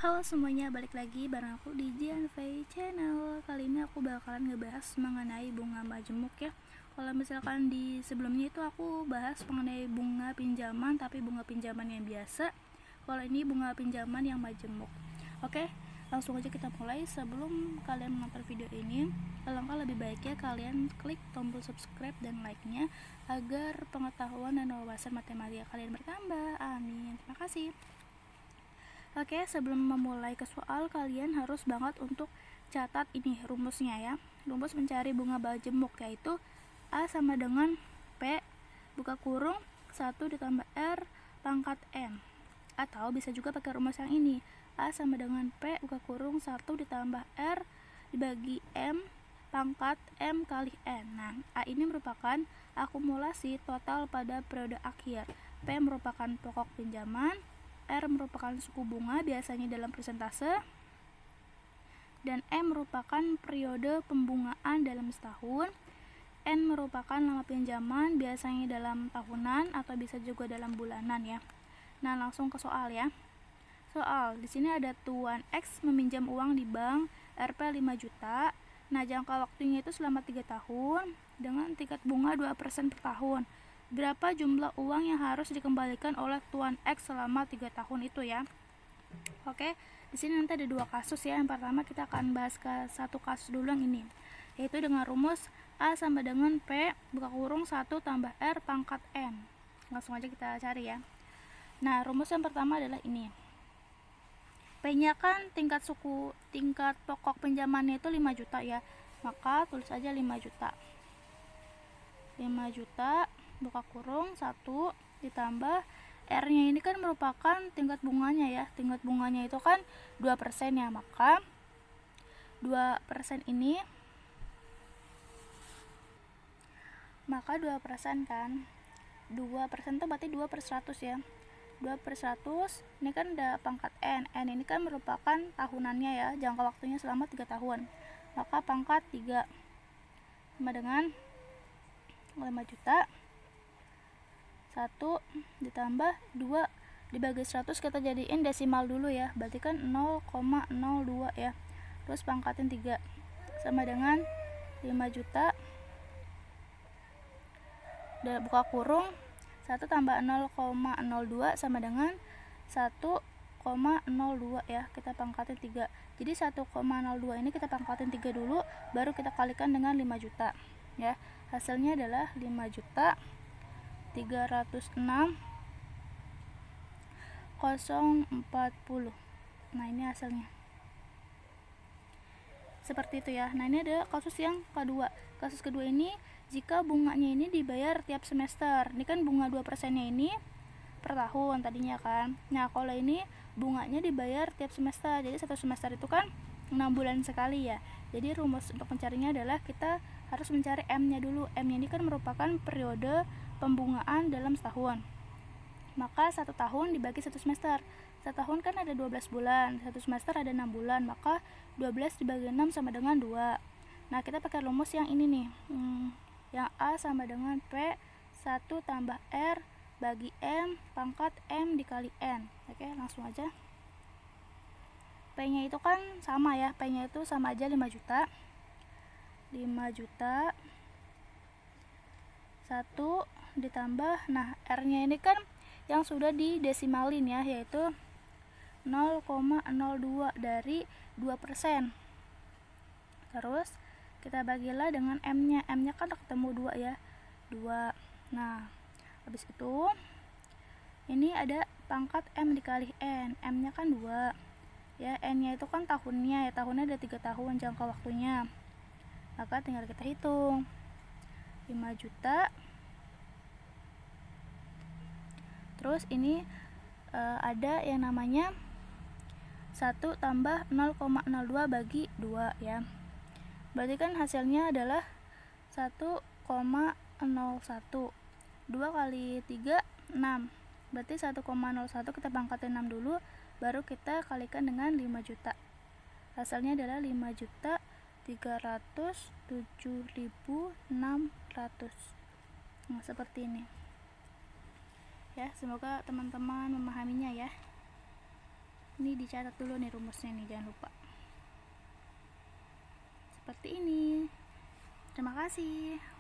Halo semuanya, balik lagi bareng aku di JNV Channel. Kali ini aku bakalan ngebahas mengenai bunga majemuk ya. Kalau misalkan di sebelumnya itu aku bahas mengenai bunga pinjaman, tapi bunga pinjaman yang biasa. Kalau ini bunga pinjaman yang majemuk. Oke, langsung aja kita mulai. Sebelum kalian menonton video ini, alangkah lebih baiknya kalian klik tombol subscribe dan like-nya agar pengetahuan dan wawasan matematika kalian bertambah. Amin. Terima kasih. Oke, sebelum memulai ke soal, kalian harus banget untuk catat ini rumusnya ya. Rumus mencari bunga majemuk yaitu A sama dengan P buka kurung 1 ditambah R pangkat M. Atau bisa juga pakai rumus yang ini. A sama dengan P buka kurung 1 ditambah R dibagi M pangkat M kali N. Nah, A ini merupakan akumulasi total pada periode akhir. P merupakan pokok pinjaman, R merupakan suku bunga biasanya dalam persentase, dan M merupakan periode pembungaan dalam setahun. N merupakan lama pinjaman biasanya dalam tahunan atau bisa juga dalam bulanan ya. Nah, langsung ke soal ya. Soal, di sini ada Tuan X meminjam uang di bank Rp 5 juta. Nah, jangka waktunya itu selama 3 tahun dengan tingkat bunga 2% per tahun. Berapa jumlah uang yang harus dikembalikan oleh Tuan X selama 3 tahun itu ya. Oke, di sini nanti ada dua kasus ya. Yang pertama kita akan bahas ke satu kasus dulu yang ini, yaitu dengan rumus A sama dengan P buka kurung 1 tambah R pangkat M. Langsung aja kita cari ya. Nah, rumus yang pertama adalah ini. P-nya kan tingkat pokok pinjamannya itu 5 juta ya. Maka tulis aja 5 juta. 5 juta buka kurung 1 ditambah R-nya ini kan merupakan tingkat bunganya ya. Tingkat bunganya itu kan 2% ya. Maka 2% ini 2% kan. 2% itu berarti 2 per 100 ya. 2 per 100 ini kan ada pangkat N. N ini kan merupakan tahunannya ya. Jangka waktunya selama 3 tahun. Maka pangkat 3 sama dengan 5 juta 1 ditambah 2 dibagi 100 kita jadiin desimal dulu ya, berarti kan 0,02 ya, terus pangkatin 3 sama dengan 5 juta buka kurung 1 tambah 0,02 sama dengan 1,02 ya, kita pangkatin 3. Jadi 1,02 ini kita pangkatin 3 dulu, baru kita kalikan dengan 5 juta ya. Hasilnya adalah 5 juta 306,040. Nah, ini hasilnya seperti itu ya. Nah, ini ada kasus yang kedua. Kasus kedua ini jika bunganya ini dibayar tiap semester. Ini kan bunga 2%-nya ini per tahun tadinya kan. Nah, kalau ini bunganya dibayar tiap semester. Jadi satu semester itu kan 6 bulan sekali ya. Jadi rumus untuk mencarinya adalah kita harus mencari M-nya dulu. M-nya ini kan merupakan periode pembungaan dalam setahun. Maka 1 tahun dibagi 1 semester. 1 tahun kan ada 12 bulan, 1 semester ada 6 bulan, maka 12 dibagi 6 sama dengan 2. Nah, kita pakai rumus yang ini nih. Yang A sama dengan P 1 tambah R bagi M pangkat M dikali N. Oke, langsung aja. P-nya itu kan sama ya, P-nya itu sama aja 5 juta. 5 juta 1 ditambah, nah R-nya ini kan yang sudah didesimalin ya, yaitu 0,02 dari 2%. Terus kita bagilah dengan M-nya. M-nya kan ketemu 2 ya. 2. Nah, habis itu ini ada pangkat M dikali N. M-nya kan 2. Ya, N-nya itu kan tahunnya ya. Tahunnya ada 3 tahun jangka waktunya. Maka tinggal kita hitung. 5 juta. Terus ini ada yang namanya 1 tambah 0,02 bagi 2 ya. Berarti kan hasilnya adalah 1,01. 2 kali 3 6. Berarti 1,01 kita pangkatin 6 dulu, baru kita kalikan dengan 5 juta. Hasilnya adalah 5 juta 307.600. Nah, seperti ini ya. Semoga teman-teman memahaminya ya. Ini dicatat dulu nih rumusnya nih, jangan lupa. Seperti ini. Terima kasih.